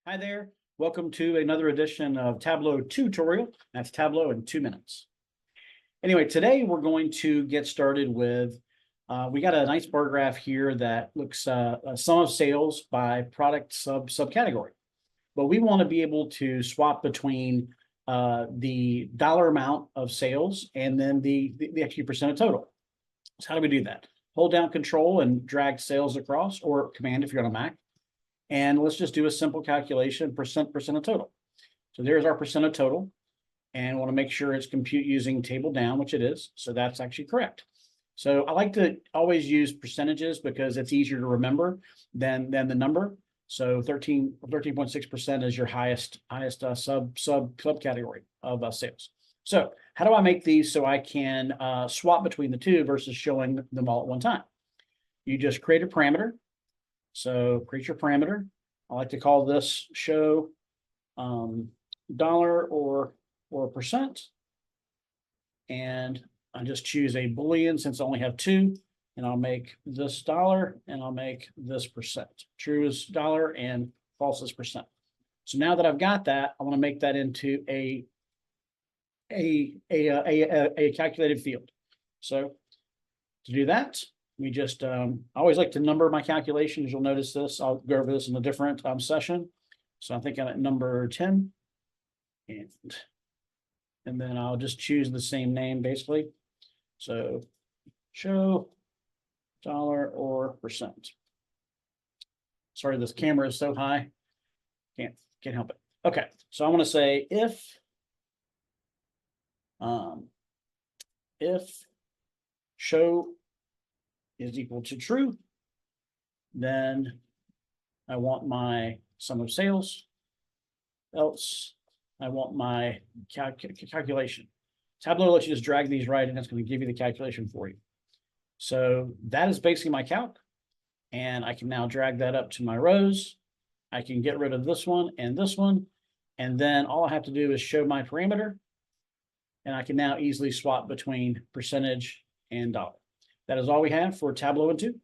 Hi there. Welcome to another edition of Tableau tutorial. That's Tableau in 2 minutes. Anyway, today we're going to get started with, we got a nice bar graph here that looks a sum of sales by product subcategory. But we want to be able to swap between the dollar amount of sales and then the actual percent of total. So how do we do that? Hold down Control and drag sales across, or Command if you're on a Mac. And let's just do a simple calculation, percent of total. So there's our percent of total. And I want to make sure it's compute using table down, which it is. So that's actually correct. So I like to always use percentages because it's easier to remember than the number. So 13.6% is your highest subcategory of sales. So how do I make these so I can swap between the two versus showing them all at one time? You just create a parameter. So create your parameter. I like to call this show dollar or percent. And I just choose a Boolean since I only have two, and I'll make this dollar and I'll make this percent. True is dollar and false is percent. So now that I've got that, I want to make that into a calculated field. So to do that, we just, I always like to number my calculations. You'll notice this. I'll go over this in a different session. So I think I'm at number 10. And then I'll just choose the same name basically. So show dollar or percent. Sorry, this camera is so high. Can't help it. Okay, so I want to say if show is equal to true, then I want my sum of sales, else I want my calculation. Tableau lets you just drag these right, and it's going to give you the calculation for you. So that is basically my calc, and I can now drag that up to my rows. I can get rid of this one, and then all I have to do is show my parameter, and I can now easily swap between percentage and dollar. That is all we have for Tableau in 2.